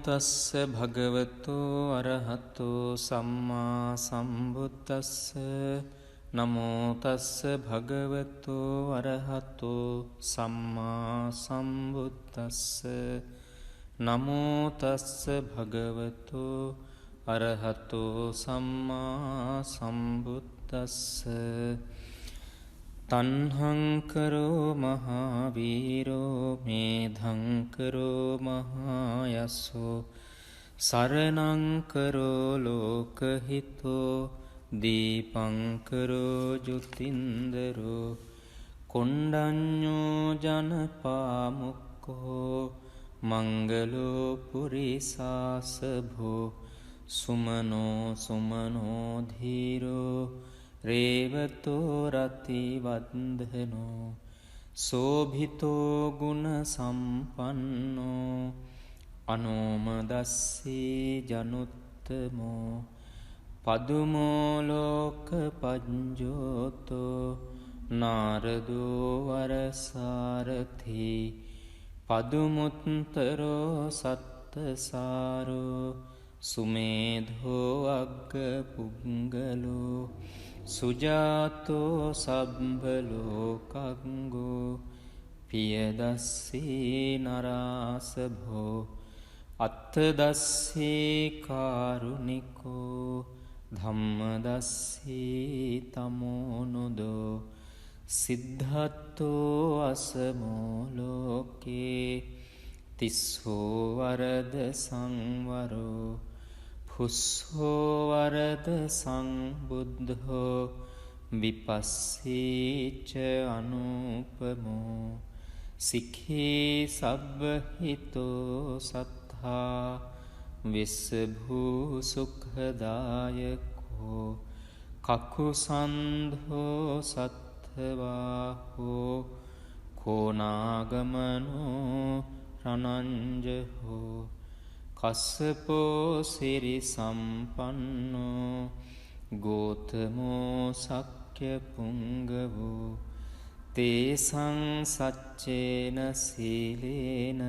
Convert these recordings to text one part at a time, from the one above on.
තස්ස භගවතු අරහතු සම්මා සම්බුද්දස්ස නමෝ තස්ස භගවතු අරහතු සම්මා සම්බුද්දස්ස නමෝ තස්ස භගවතු අරහතු සම්මා සම්බුද්දස්ස තණ්හංකරෝ මහාවීරෝ මේධංකරෝ මහායස්සෝ සරණංකරෝ ලෝකහිතෝ දීපංකරෝ ජුතින්දරෝ කොණ්ඩඤ්ඤෝ ජනපාමුක්ඛෝ මංගලෝ පුරිසාසභෝ සුමනෝ සුමනෝ ධීරෝ රේවතෝ රතිවන්දනෝ සෝභිතෝ ගුණ සම්පන්නෝ අනෝමදස්සී ජනුත්තමෝ පදුමෝ ලෝක පඤ්ජෝතෝ නාරදෝ වරසාරථි පදුමුත්තරෝ සත්තසාරෝ සුමේධෝ අග්ග පුංගලෝ සුජාතෝ සබ්බලෝකංගෝ පියදස්සී නරාසභෝ අත්තදස්සී කාරුණිකෝ ධම්මදස්සී තමෝනුදෝ සිද්ධත්තෝ අසමෝ ලෝකේ තිස්සෝ වරද සංවරෝ පුස්සෝ වරද සංබුද්ධෝ විපස්සීච අනුපමෝ සික්ඛී සබ්බහිතෝ සත්තා විස්සභූ සුඛදායකෝ කකුසන්ධෝ සත්ථවාහෝ කෝනාගමනෝ රණංජහෝ කස්සපෝ සිරි සම්පන්නෝ ගෝතමෝ සක්්‍ය පුංගවෝ තේසං සච්චේන සීලේන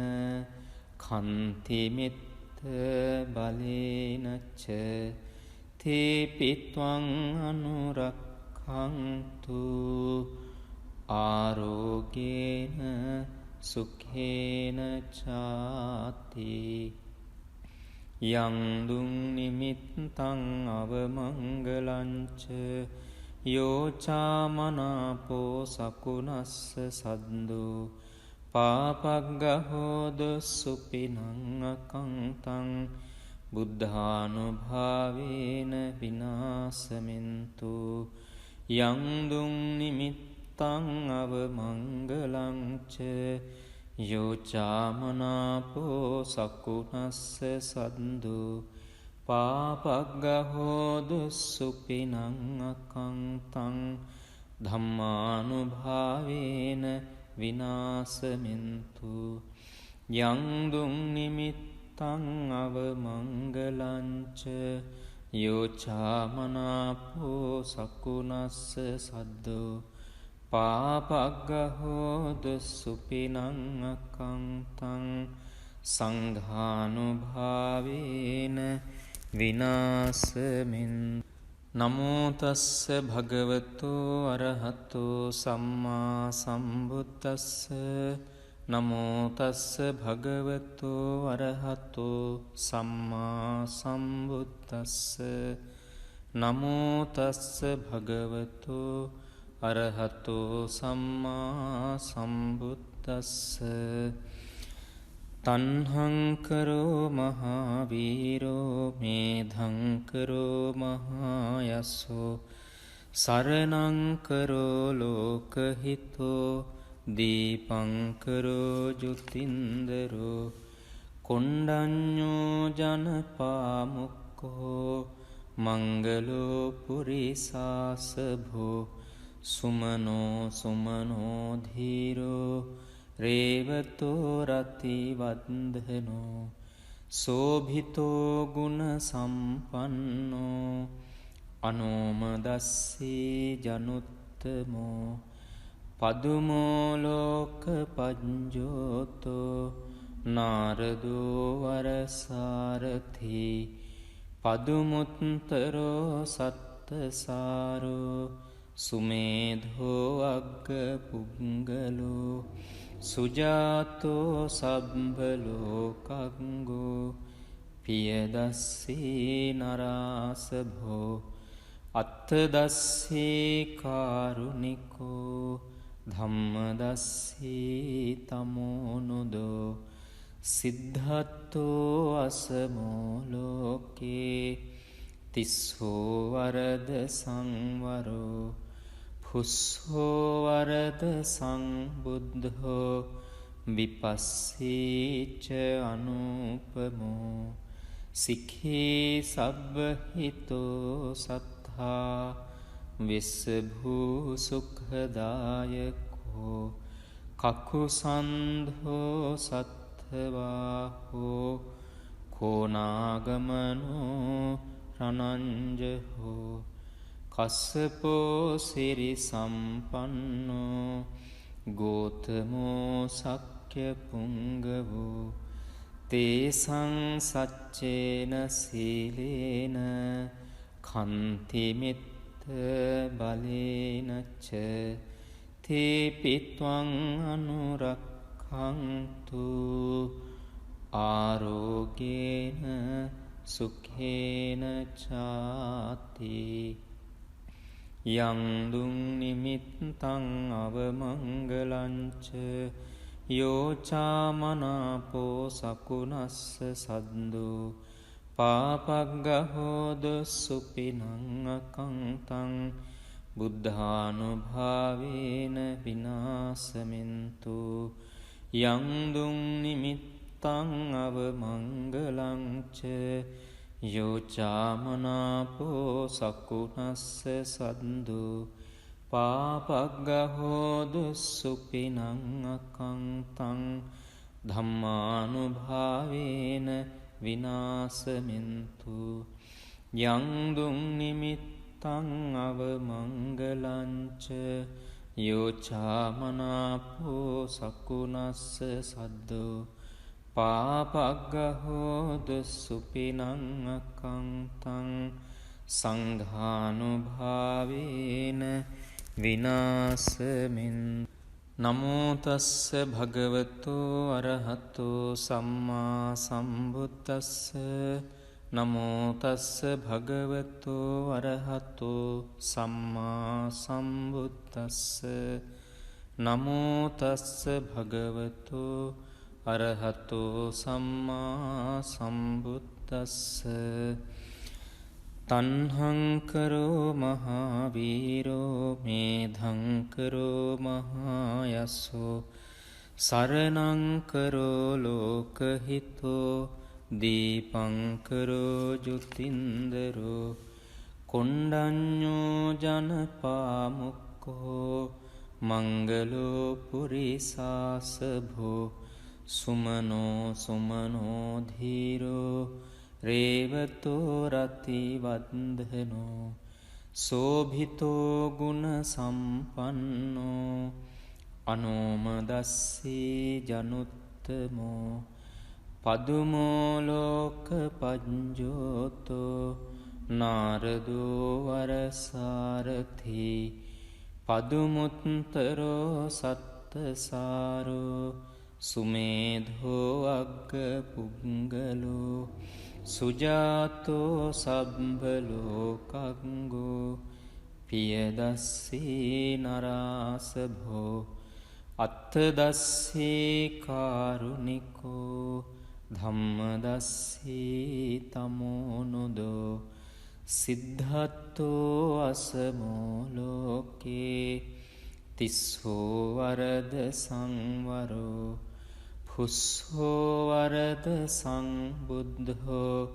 කන්තිමිත්ත බලේනච තේපිත්වං අනුරක්ඛන්තු ආරෝගේන සුඛේන චාති යං දුං නිමිත්තං අවමංගලංච යෝචාමනාපෝ සකුණස්ස සද්දෝ පාපග්ගහෝද සුපිනං අකංතං බුද්ධානුභාවේන විනාසමින්තු යං දුං නිමිත්තං අවමංගලංච යෝචාමනාපෝ සකුණස්ස සද්දු පාපග්ගහෝදු සුපිනං අකංතං ධම්මානුභාවේන විනාසමින්තු යං දුං නිමිත්තං අවමංගලංච යෝචාමනාපෝ සකුණස්ස සද්දු පාපග්ගහෝදු සුපිනං අකංතං සංඝානුභාවේන විනාසමින් නමෝ තස්ස භගවතු අරහතු සම්මා සම්බුද්දස්ස නමෝ තස්ස භගවතු අරහතු සම්මා සම්බුද්දස්ස නමෝ තස්ස භගවතු අරහතු සම්මා සම්බුද්දස්ස තණ්හංකරෝ මහාවීරෝ මේධංකරෝ මහායස්සෝ සරණංකරෝ ලෝකහිතෝ දීපංකරෝ ජුතින්දරෝ කොණ්ඩඤ්ඤෝ ජනපාමුක්ඛෝ මංගලෝ පුරිසාසභෝ සුමනෝ සුමනෝ ධීරෝ රේවතෝ රතිවන්දනෝ සෝභිතෝ ගුණ සම්පන්නෝ අනෝමදස්සී ජනුත්තමෝ පදුමෝ ලෝක පඤ්ජෝතෝ නාරදෝ වරසාරථි පදුමුත්තරෝ සත්තසාරෝ සුමේධෝ අග්ග පුංගලෝ සුජාතෝ සබ්බලෝකංගෝ පියදස්සී නරාසභෝ අත්තදස්සී කාරුණිකෝ ධම්මදස්සී තමෝනුදෝ සිද්ධත්තෝ අසමෝලෝකේ තිස්සෝ වරද සංවරෝ පුස්සෝ වරද සංබුද්ධෝ විපස්සීච අනුපමෝ සික්ඛී සබ්බහිතෝ සත්තා විස්සභූ සුඛදායකෝ කකුසන්ධෝ සත්ථවාහෝ කෝනාගමනෝ රනංජහෝ කස්සපෝ සිරි සම්පන්නෝ ගෝතමෝ සක්්‍ය පුංගවෝ තේසං සච්චේන සීලේන කන්තිමිත්ත බලේනච්ච තේපිත්වං අනුරක්ඛන්තු ආරෝගේන සුඛේන චාති යං දුං නිමිත්තං අවමංගලංච යෝචාමනාපෝ සකුනස්ස සද්දෝ පාපග්ගහෝද සුපිනං අකංතං බුද්ධානුභාවේන විනාසමින්තු යං දුං නිමිත්තං අවමංගලංච යෝචාමනාපෝ සකුනස්ස සද්දෝ පාපග්ගහෝදු සුපිනං අකංතං ධම්මානුභාවේන විනාසමින්තු යං දුං නිමිත්තං අවමංගලංච යෝචාමනාපෝ සකුනස්ස සද්දෝ පාපග්ගහෝදු සුපිනං අකංතං සංඝානුභාවේන විනාසමින් නමෝ තස්ස භගවතු අරහතෝ සම්මා සම්බුද්දස්ස නමෝ තස්ස භගවතු අරහතෝ සම්මා සම්බුද්දස්ස නමෝ තස්ස භගවතු අරහතෝ සම්මා සම්බුද්දස්ස තන්හංකරෝ මහාවීරෝ මේධංකරෝ මහායස්සෝ සරණංකරෝ ලෝකහිතෝ දීපංකරෝ ජුතින්දරෝ කොණ්ඩඤ්ඤෝ ජනපාමුක්කෝ මංගලෝ පුරිසාසභෝ සුමනෝ සුමනෝ ධීරෝ රේවතෝ රති වන්දනෝ සෝභිතෝ ගුණ සම්පන්නෝ අනෝමදස්සී ජනුත්තමෝ පදුමෝ ලෝක පඤ්ජෝතෝ නාරදෝ වරසාරථි පදුමුත්තරෝ සත්තසාරෝ සුමේධෝ අග්ග පුංගලෝ සුජාතෝ සබ්බලෝකංගෝ පියදස්සී නරාසභෝ අත්තදස්සී කාරුණිකෝ ධම්මදස්සී තමෝනුදෝ සිද්ධත්තෝ අසමෝලෝකේ තිස්සෝ වරද සංවරෝ පුස්සෝ වරද සංබුද්ධෝ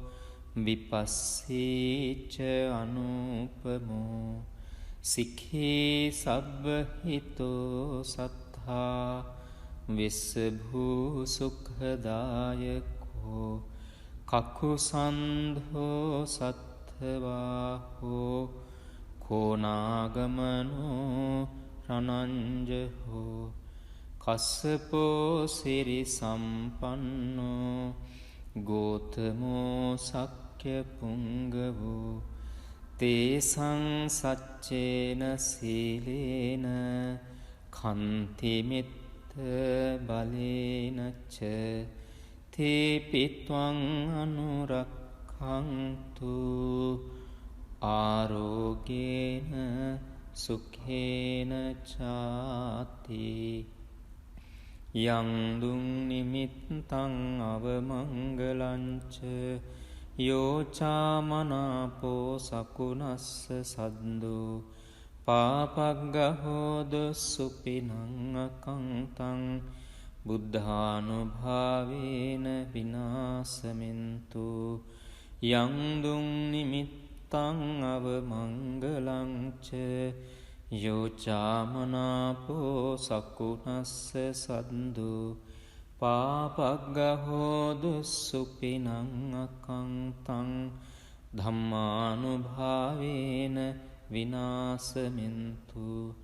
විපස්සීච අනුපමෝ සික්ඛී සබ්බහිතෝ සත්තා විස්සභූ සුඛදායකෝ කකුසන්ධෝ සත්ථවාහෝ කෝනාගමනෝ රනංජහෝ කස්සපෝ සිරි සම්පන්නෝ ගෝතමෝ සක්්‍ය පුංගවෝ තේසං සච්චේන සීලේන කන්තිමිත්ත බලේනච්ච තේපිත්වං අනුරක්ඛන්තු ආරෝගේන සුඛේන චාති යං දුං නිමිත්තං අවමංගලංච යෝචාමනාපෝ සකුනස්ස සද්දෝ පාපග්ගහෝද සුපිනං අකංතං බුද්ධානුභාවේන විනාසමින්තු යං දුං නිමිත්තං අවමංගලංච යෝචාමනාපෝ සකුනස්ස සද්දෝ පාපග්ගහෝද සුපිනං අකංතං ධම්මානුභාවේන විනාසමින්තු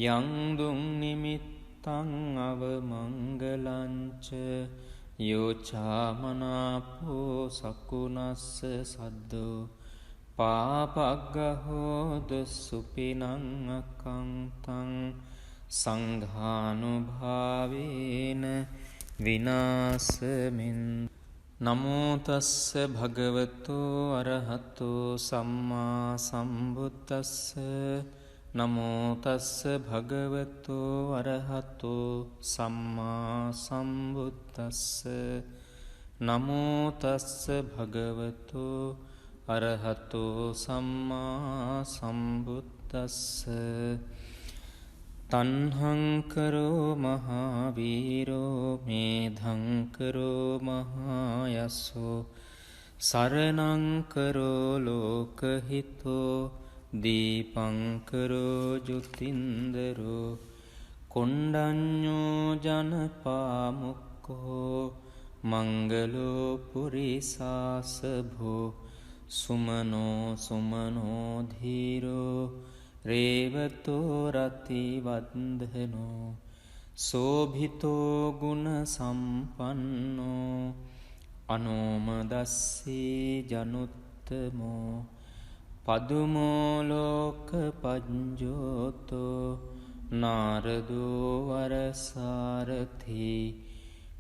යං දුං නිමිත්තං අවමංගලංච යෝචාමනාපෝ සකුනස්ස සද්දෝ පාපග්ගහෝද සුපිනං අකංතං සංඝානුභාවේන විනාසමින්තු නමෝ තස්ස භගවතෝ අරහතෝ සම්මා සම්බුද්දස්ස නමෝ තස්ස භගවතෝ අරහතෝ සම්මා සම්බුද්දස්ස නමෝ තස්ස භගවතෝ අරහතෝ සම්මා සම්බුද්දස්ස තණ්හංකරෝ මහාවීරෝ මේධංකරෝ මහායස්සෝ සරණංකරෝ ලෝකහිතෝ දීපංකරෝ ජුතින්දරෝ කොණ්ඩඤ්ඤෝ ජනපාමුක්ඛෝ මංගලෝ පුරිසාසභෝ සුමනෝ සුමනෝ ධීරෝ රේවතෝ රතිවන්දනෝ සෝභිතෝ ගුණ සම්පන්නෝ අනෝමදස්සී ජනුත්තමෝ පදුමෝ ලෝක පඤ්ජෝතෝ නාරදෝ වරසාරථි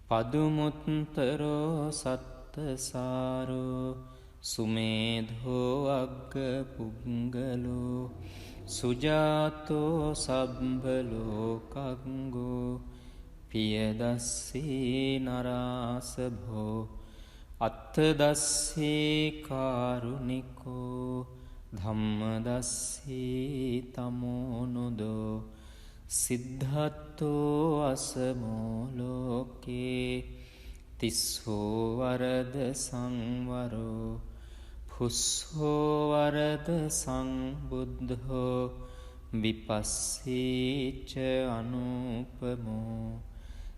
පදුමුත්තරෝ සත්තසාරෝ සුමේධෝ අග්ග පුංගලෝ සුජාතෝ සබ්බලෝකංගෝ පියදස්සී නරාසභෝ අත්තදස්සී කාරුණිකෝ ධම්මදස්සී තමෝනුදෝ සිද්ධත්තෝ අසමෝ ලෝකේ තිස්සෝ වරද සංවරෝ පුස්සෝ වරද සංබුද්ධෝ විපස්සීච අනුපමෝ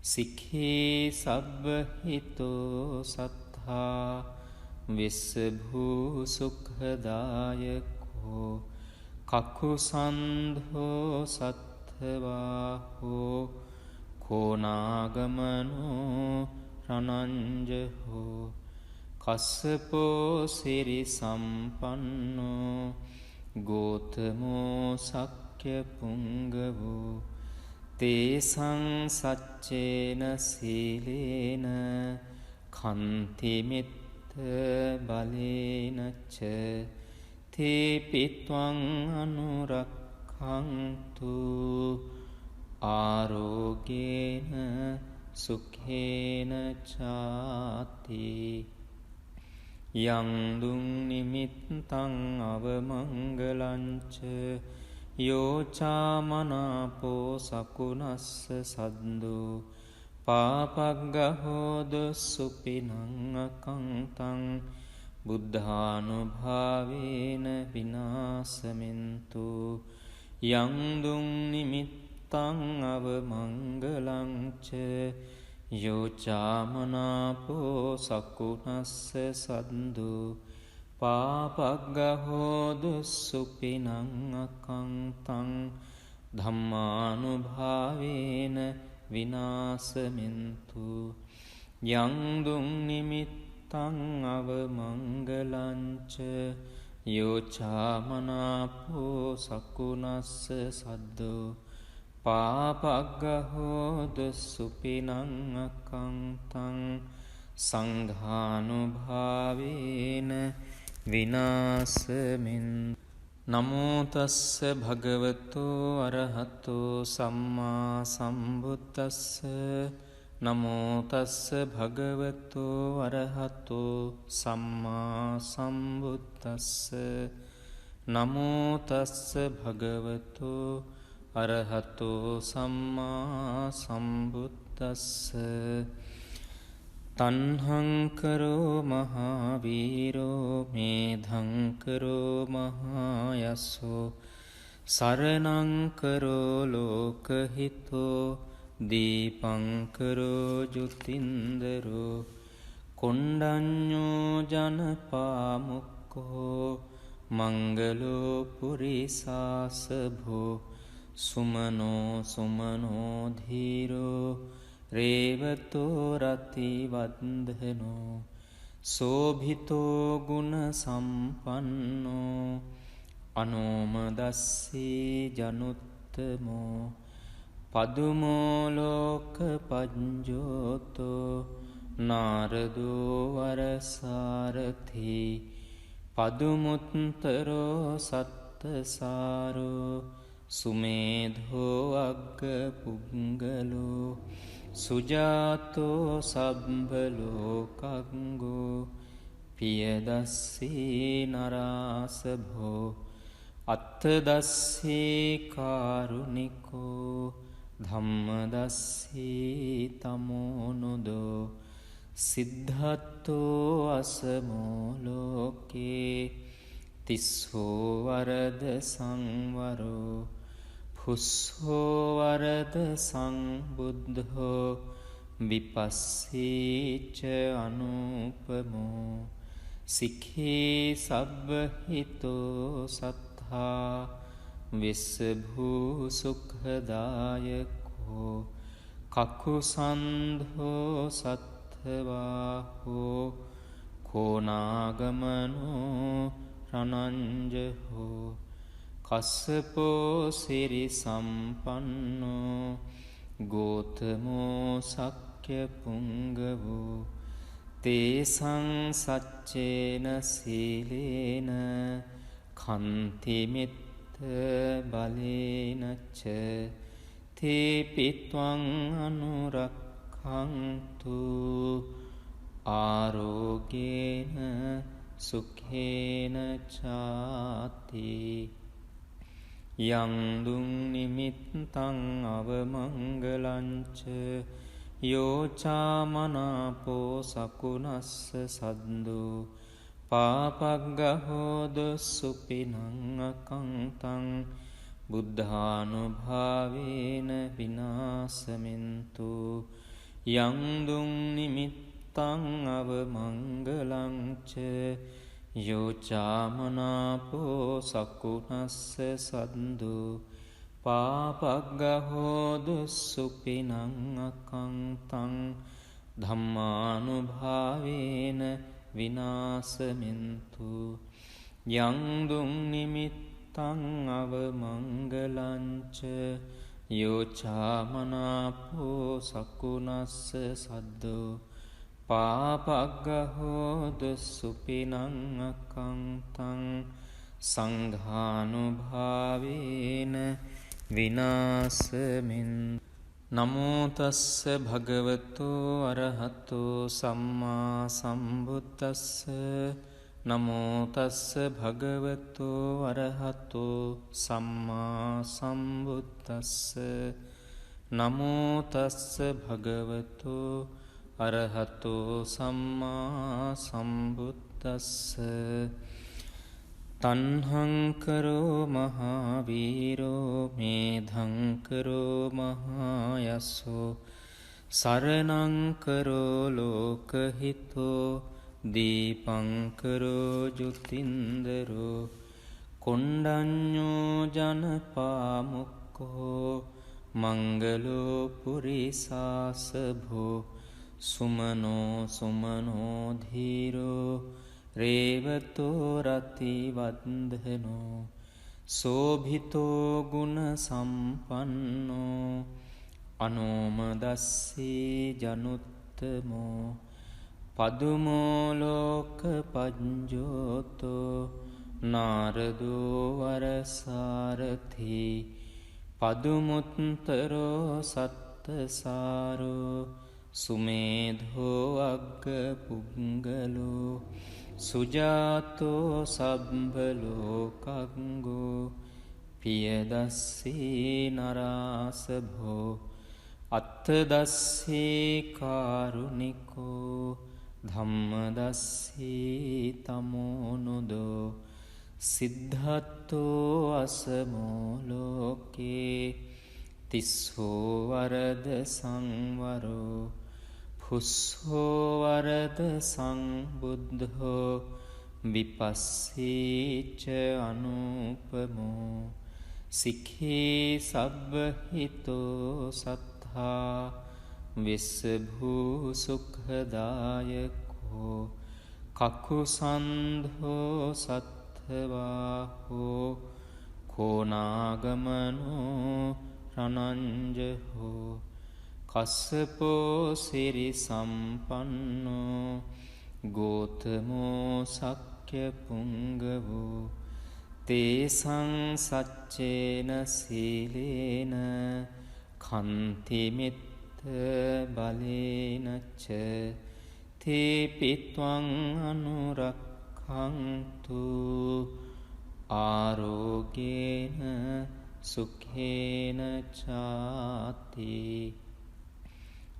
සික්ඛී සබ්බහිතෝ සත්තා විස්සභූ සුඛදායකෝ කකුසන්ධෝ සත්ථවාහෝ කෝනාගමනෝ රණංජහෝ කස්සපෝ සිරි සම්පන්නෝ ගෝතමෝ සක්්‍ය පුංගවෝ තේසං සච්චේන සීලේන කන්තිමිත්ත බලේනච්ච තේපිත්වං අනුරක්ඛන්තු ආරෝගේන සුඛේන චාති යං දුං නිමිත්තං අවමංගලංච යෝචාමනාපෝ සකුනස්ස සද්දෝ පාපග්ගහෝද සුපිනං අකංතං බුද්ධානුභාවේන විනාසමින්තු යං දුං නිමිත්තං අවමංගලංච යෝචාමනාපෝ සකුනස්ස සද්දෝ පාපග්ගහෝද සුපිනං අකංතං ධම්මානුභාවේන විනාසමින්තු යං දුං නිමිත්තං අවමංගලංච යෝචාමනාපෝ සකුණස්ස සද්දෝ පාපග්ගහෝද සුපිනං අකංතං සංඝානුභාවේන විනාසමින් නමෝ තස්ස භගවතෝ අරහතෝ සම්මා සම්බුද්දස්ස නමෝ තස්ස භගවතෝ අරහතෝ සම්මා සම්බුද්දස්ස නමෝ තස්ස භගවතෝ අරහතෝ සම්මා සම්බුද්දස්ස තණ්හංකරෝ මහාවීරෝ මේධංකරෝ මහායස්සෝ සරණංකරෝ ලෝකහිතෝ දීපංකරෝ ජුතින්දරෝ කොණ්ඩඤ්ඤෝ ජනපාමුක්ඛෝ මංගලෝ පුරිසාසභෝ සුමනෝ සුමනෝ ධීරෝ රේවතෝ රතිවන්දනෝ සෝභිතෝ ගුණ සම්පන්නෝ අනෝමදස්සී ජනුත්තමෝ පදුමෝ ලෝක පඤ්ජෝතෝ නාරදෝ වරසාරථි පදුමුත්තරෝ සත්තසාරෝ සුමේධෝ අග්ග පුංගලෝ සුජාතෝ සබ්බලෝකංගෝ පියදස්සී නරාසභෝ අත්තදස්සී කාරුණිකෝ ධම්මදස්සී තමෝනුදෝ සිද්ධත්තෝ අසමෝ ලෝකේ තිස්සෝ වරද සංවරෝ පුස්සෝ වරද සංබුද්ධෝ විපස්සීච අනුපමෝ සික්ඛී සබ්බහිතෝ සත්තා විස්සභූ සුඛදායකෝ කකුසන්ධෝ සත්ථවාහෝ කෝනාගමනෝ රණංජහෝ කස්සපෝ සිරි සම්පන්නෝ ගෝතමෝ සක්්‍ය පුංගවෝ තේසං සච්චේන සීලේන කන්තිමිත්ත බලේනච්ච තේපිත්වං අනුරක්ඛන්තු ආරෝගේන සුඛේන චාති යං දුං නිමිත්තං අවමංගලංච යෝචාමනාපෝ සකුණස්ස සද්දෝ පාපග්ගහෝද සුපිනං අකංතං බුද්ධානුභාවේන විනාසමින්තු යං දුං නිමිත්තං අවමංගලංච යෝචාමනාපෝ සකුණස්ස සද්දෝ පාපග්ගහෝදු සුපිනං අකංතං ධම්මානුභාවේන විනාසමින්තු යං දුං නිමිත්තං අවමංගලංච යෝචාමනාපෝ සකුණස්ස සද්දෝ පාපග්ගහෝද සුපිනං අකංතං සංඝානුභාවේන විනාසමින් නමෝ තස්ස භගවතෝ අරහතෝ සම්මා සම්බුද්දස්ස නමෝ තස්ස භගවතෝ අරහතෝ සම්මා සම්බුද්දස්ස නමෝ තස්ස භගවතෝ අරහතෝ සම්මා සම්බුද්දස්ස තණ්හංකරෝ මහාවීරෝ මේධංකරෝ මහායස්සෝ සරණංකරෝ ලෝකහිතෝ දීපංකරෝ ජුතින්දරෝ කොණ්ඩඤ්ඤෝ ජනපාමුක්ඛෝ මංගලෝ පුරිසාසභෝ සුමනෝ සුමනෝ ධීරෝ රේවතෝ රති වන්දනෝ සෝභිතෝ ගුණ සම්පන්නෝ අනෝමදස්සී ජනුත්තමෝ පදුමෝ ලෝක පඤ්ජෝතෝ නාරදෝ වරසාරථි පදුමුත්තරෝ සත්තසාරෝ සුමේධෝ අග්ග පුංගලෝ සුජාතෝ සබ්බලෝකංගෝ පියදස්සී නරාසභෝ අත්තදස්සී කාරුණිකෝ ධම්මදස්සී තමෝනුදෝ සිද්ධත්තෝ අසමෝ ලෝකේ තිස්සෝ වරද සංවරෝ පුස්සෝ වරද සංබුද්ධෝ විපස්සීච අනුපමෝ සික්ඛී සබ්බහිතෝ සත්තා විස්සභූ සුඛදායකෝ කකුසන්ධෝ සත්ථවාහෝ කෝනාගමනෝ රනංජහෝ කස්සපෝ සිරි සම්පන්නෝ ගෝතමෝ සක්්‍ය පුංගවෝ තේසං සච්චේන සීලේන කන්තිමිත්ත බලේනච්ච තේපිත්වං අනුරක්ඛන්තු ආරෝගේන සුඛේන චාති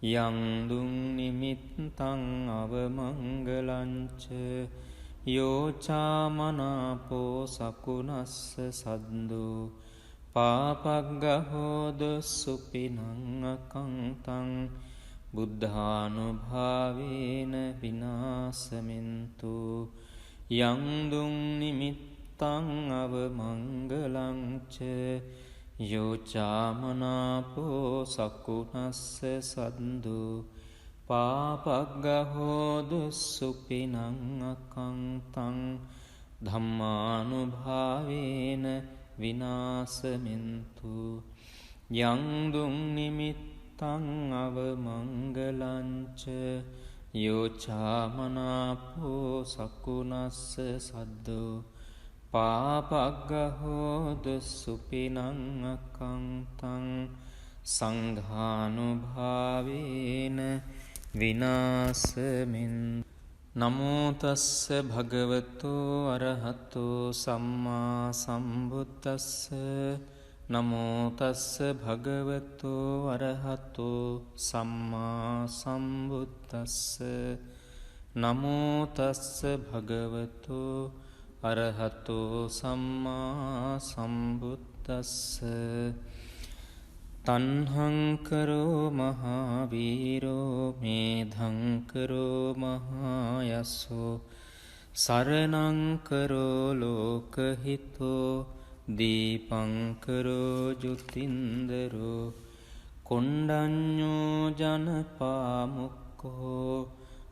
යං දුං නිමිත්තං අවමංගලංච යෝචාමනාපෝ සකුනස්ස සද්දෝ පාපග්ගහෝද සුපිනං අකංතං බුද්ධානුභාවේන විනාසමින්තු යං දුං නිමිත්තං අවමංගලංච යෝචාමනාපෝ සකුනස්ස සද්දෝ පාපග්ගහෝද සුපිනං අකංතං ධම්මානුභාවේන විනාසමින්තු යං දුං නිමිත්තං අවමංගලංච යෝචාමනාපෝ සකුනස්ස සද්දෝ පාපග්ගහෝද සුපිනං අකංතං සංඝානුභාවේන විනාසමින්තු නමෝ තස්ස භගවතෝ අරහතෝ සම්මා සම්බුද්දස්ස නමෝ තස්ස භගවතෝ අරහතෝ සම්මා සම්බුද්දස්ස නමෝ තස්ස භගවතෝ අරහතෝ සම්මා සම්බුද්දස්ස තන්හංකරෝ මහාවීරෝ මේධංකරෝ මහායස්සෝ සරණංකරෝ ලෝකහිතෝ දීපංකරෝ ජුතින්දරෝ කොණ්ඩඤ්ඤෝ ජනපාමුක්කෝ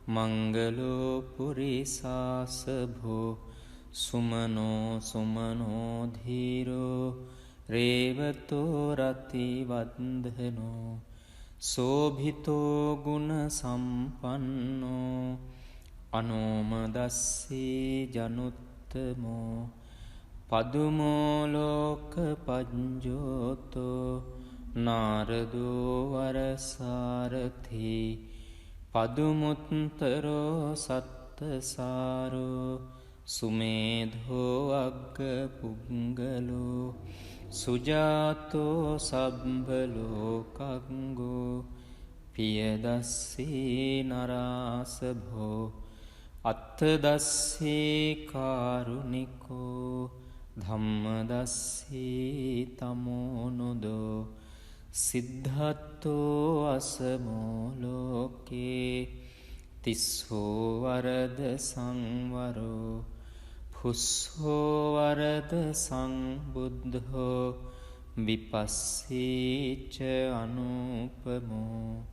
මංගලෝ පුරිසාසභෝ සුමනෝ සුමනෝ ධීරෝ රේවතෝ රති වන්දනෝ සෝභිතෝ ගුණ සම්පන්නෝ අනෝමදස්සී ජනුත්තමෝ පදුමෝ ලෝක පඤ්ජෝතෝ නාරදෝ වරසාරථි පදුමුත්තරෝ සත්තසාරෝ සුමේධෝ අග්ග පුංගලෝ සුජාතෝ සබ්බලෝකංගෝ පියදස්සී නරාසභෝ අත්තදස්සී කාරුණිකෝ ධම්මදස්සී තමෝනුදෝ සිද්ධත්තෝ අසමෝ ලෝකේ තිස්සෝ වරද සංවරෝ පුස්සෝ වරද සංබුද්ධෝ විපස්සීච අනුපමෝ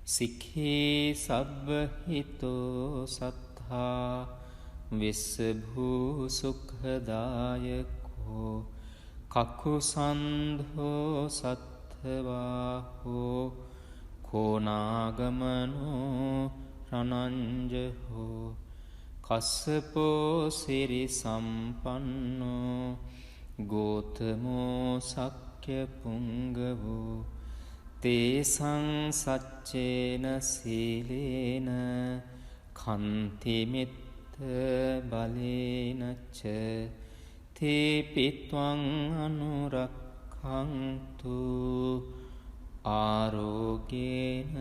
සික්ඛී සබ්බ හිතෝ සත්තා විස්සභූ සුඛදායකෝ කකුසන්ධෝ සත්ථවාහෝ කෝනාගමනෝ රනංජහෝ කස්සපෝ සිරි සම්පන්නෝ ගෝතමෝ සක්්‍ය පුංගවෝ තේසං සච්චේන සීලේන කන්තිමිත්ත බලේනච්ච තේපිත්වං අනුරක්ඛන්තු ආරෝගේන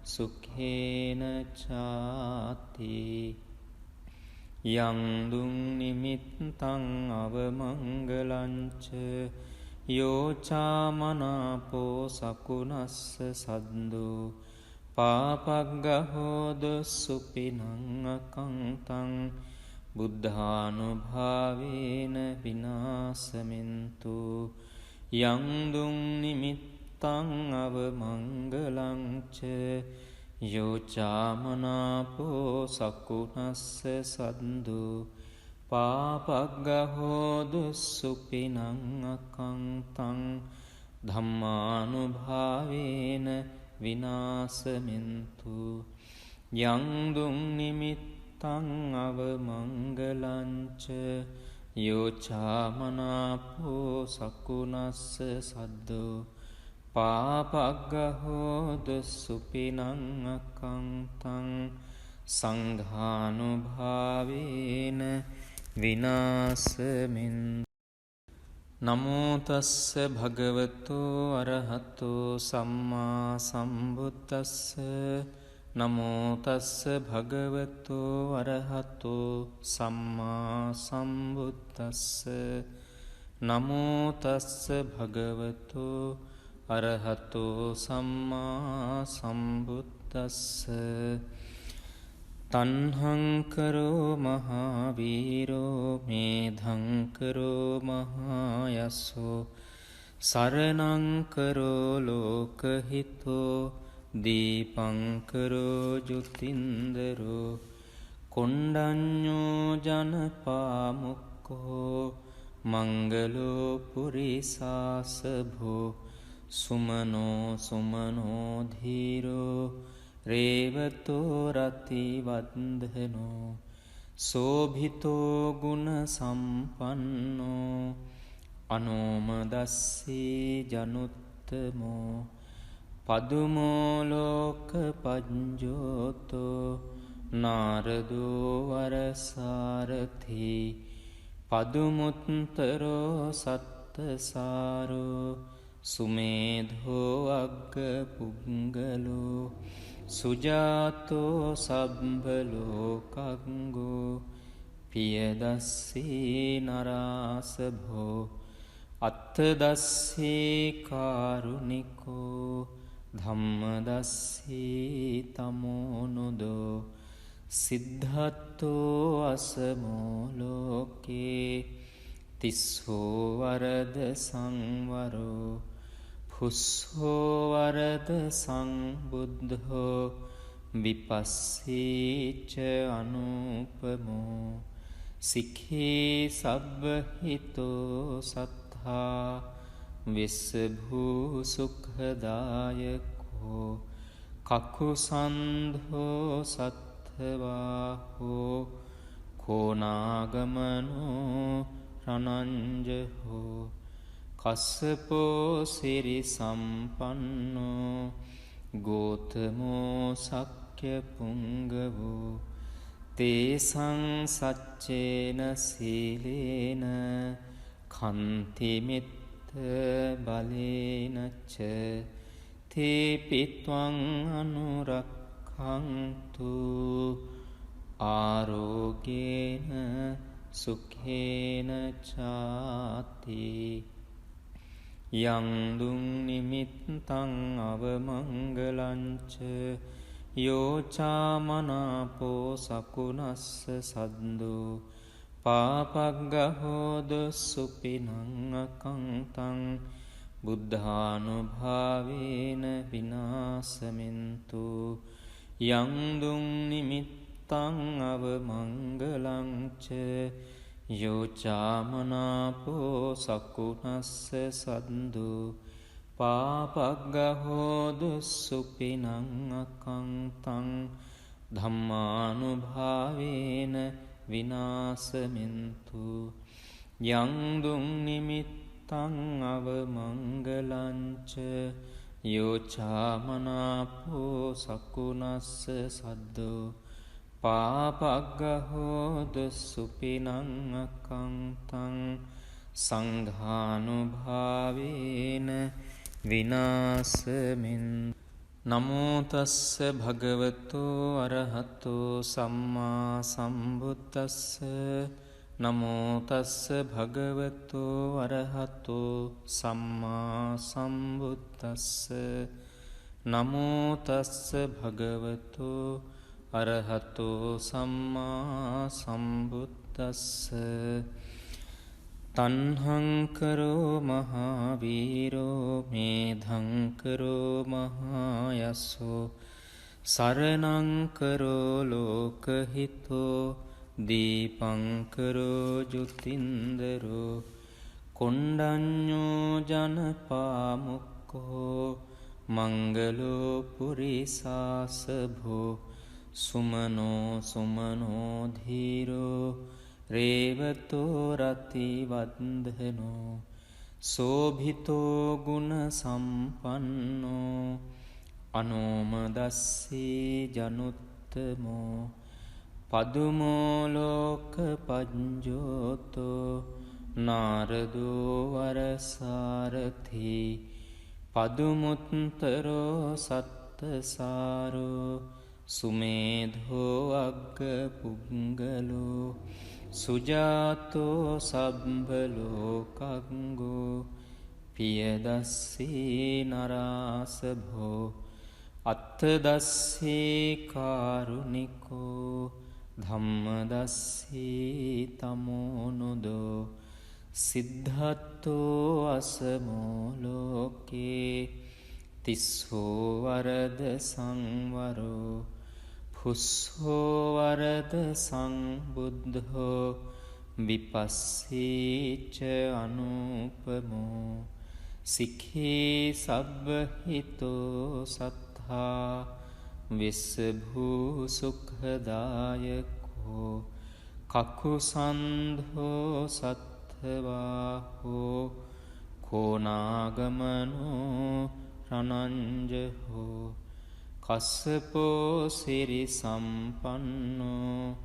සුඛේන චාති යං දුං නිමිත්තං අවමංගලංච යෝචාමනාපෝ සකුනස්ස සද්දෝ පාපග්ගහෝද සුපිනං අකංතං බුද්ධානුභාවේන විනාසමින්තු යං දුං නිමිත්තං අවමංගලංච යෝචාමනාපෝ සකුනස්ස සද්දෝ පාපග්ගහෝදු සුපිනං අකංතං ධම්මානුභාවේන විනාසමින්තු යං දුං නිමිත්තං අවමංගලංච යෝචාමනාපෝ සකුනස්ස සද්දෝ පාපග්ගහෝදු සුපිනං අකංතං සංඝානුභාවේන විනාසමින් නමෝ තස්ස භගවතෝ අරහතෝ සම්මා සම්බුද්දස්ස නමෝ තස්ස භගවතෝ අරහතෝ සම්මා සම්බුද්දස්ස නමෝ තස්ස භගවතෝ අරහතෝ සම්මා සම්බුද්දස්ස තණ්හංකරෝ මහාවීරෝ මේධංකරෝ මහායස්සෝ සරණංකරෝ ලෝකහිතෝ දීපංකරෝ ජුතින්දරෝ කොණ්ඩඤ්ඤෝ ජනපාමුක්ඛෝ මංගලෝ පුරිසාසභෝ සුමනෝ සුමනෝ ධීරෝ රේවතෝ රතිවන්දනෝ සෝභිතෝ ගුණ සම්පන්නෝ අනෝමදස්සී ජනුත්තමෝ පදුමෝ ලෝක පඤ්ජෝතෝ නාරදෝ වරසාරථි පදුමුත්තරෝ සත්තසාරෝ සුමේධෝ අග්ග පුංගලෝ සුජාතෝ සබ්බලෝකංගෝ පියදස්සී නරාසභෝ අත්තදස්සී කාරුණිකෝ ධම්මදස්සී තමෝනුදෝ සිද්ධත්තෝ අසමෝ ලෝකේ තිස්සෝ වරද සංවරෝ පුස්සෝ වරද සංබුද්ධෝ විපස්සීච අනුපමෝ සික්ඛී සබ්බ හිතෝ සත්තා විස්සභූ සුඛදායකෝ කකුසන්ධෝ සත්ථවාහෝ කෝනාගමනෝ රනංජහෝ කස්සපෝ සිරි සම්පන්නෝ ගෝතමෝ සක්්‍ය පුංගවෝ තේසං සච්චේන සීලේන කන්තිමිත්ත බලේනච්ච තේපිත්වං අනුරක්ඛන්තු ආරෝගේන සුඛේන චාති යං දුං නිමිත්තං අවමංගලංච යෝචාමනාපෝ සකුනස්ස සද්දෝ පාපග්ගහෝද සුපිනං අකංතං බුද්ධානුභාවේන විනාශමෙන්තු යං දුං නිමිත්තං අවමංගලං ච යෝචාමනාපෝ සකුණස්ස සද්දු පාපග්ගහෝදු සුපිනං අකංතං ධම්මානුභාවේන විනාශමෙන්තු යං දුං නිමිත්තං අවමංගලං ච යෝචාමනාපෝ සකුණස්ස සද්දු පාපග්ගහෝදු සුපිනං අකංතං සංඝානුභාවේන විනාශමෙන්තු නමෝ තස්ස භගවතු අරහතෝ සම්මා සම්බුද්දස්ස නමෝ තස්ස භගවතු අරහතෝ සම්මා සම්බුද්දස්ස නමෝ තස්ස භගවතු අරහතෝ සම්මා සම්බුද්දස්ස තණ්හංකරෝ මහාවීරෝ මේධංකරෝ මහායස්සෝ සරණංකරෝ ලෝකහිතෝ දීපංකරෝ ජුතින්දරෝ කොණ්ඩඤ්ඤෝ ජනපාමුක්ඛෝ මංගලෝ පුරිසාසභෝ සුමනෝ සුමනෝ ධීරෝ රේවතෝ රතිවන්දනෝ සෝභිතෝ ගුණ සම්පන්නෝ අනෝමදස්සී ජනුත්තමෝ පදුමෝ ලෝක පඤ්ජෝතෝ නාරදෝ වරසාරථි පදුමුත්තරෝ සත්තසාරෝ සුමේධෝ අග්ග පුංගලෝ සුජාතෝ සබ්බලෝකංගෝ පියදස්සී නරාසභෝ අත්තදස්සී කාරුණිකෝ ධම්මදස්සී තමෝනුදෝ සිද්ධත්තෝ අසමෝ ලෝකේ තිස්සෝ වරද සංවරෝ පුස්සෝ වරද සංබුද්ධෝ විපස්සීච අනුපමෝ සික්ඛී සබ්බහිතෝ සත්තා විස්සභූ සුඛදායකෝ කකුසන්ධෝ සත්ථවාහෝ කෝනාගමනෝ රණංජහෝ කස්සපෝ සිරි සම්පන්නෝ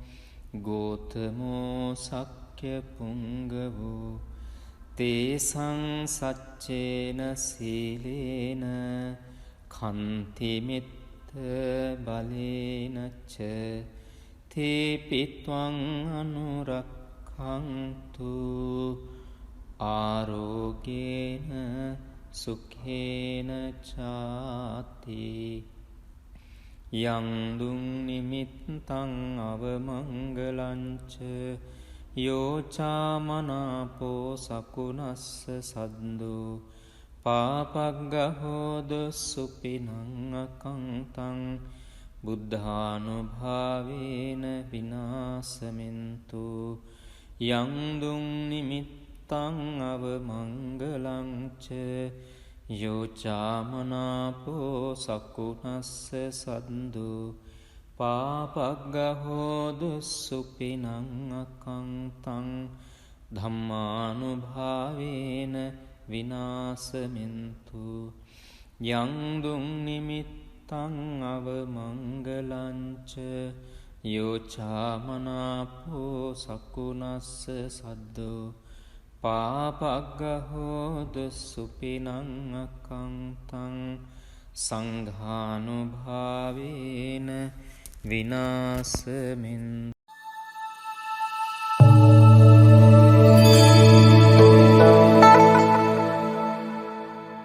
ගෝතමෝ සක්්‍ය පුංගවෝ තේසං සච්චේන සීලේන කන්තිමිත්ත බලේනච්ච තේපිත්වං අනුරක්ඛන්තු ආරෝගේන සුඛේන චාති යං දුං නිමිත්තං අවමංගලං ච යෝචාමනාපෝ සකුණස්ස සද්දු පාපග්ගහෝදු සුපිනං අකංතං බුද්ධානුභාවේන විනාශමෙන්තු යං දුං නිමිත්තං අවමංගලං ච යෝචාමනාපෝ සකුණස්ස සද්දු පාපග්ගහෝදු සුපිනං අකංතං ධම්මානුභාවේන විනාශමෙන්තු යං දුං නිමිත්තං අවමංගලං ච යෝචාමනාපෝ සකුණස්ස සද්දු පාපග්ගහෝදු සුපිනං අකංතං සංඝානුභාවේන විනාශමෙන්තු